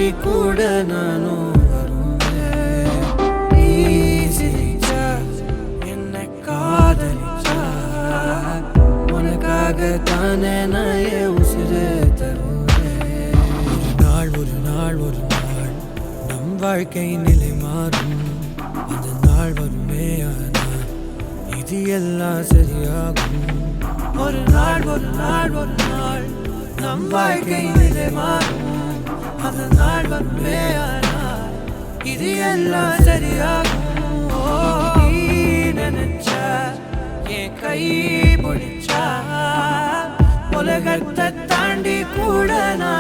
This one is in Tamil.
தாண்டி கூட நானும் வருவேன். நீ சிரிச்சா என்னை காதலிச்சா உனக்காக தானே நான் என் உசிரே தருவேன். ஒரு நாள் நம் வாழ்க்கை நிலை மாறும். அந்த நாள் வருமே, ஆனா இது எல்லாம் சரியாகும். ஒரு நாள் நம் வாழ்க்கை நிலை மாறும். அந்த நாள் வருமே, ஆனா இது எல்லாம் சரியாகும். நீ நினைச்சா என் கை பிடிச்சா உலகத்தை தாண்டி கூட நான்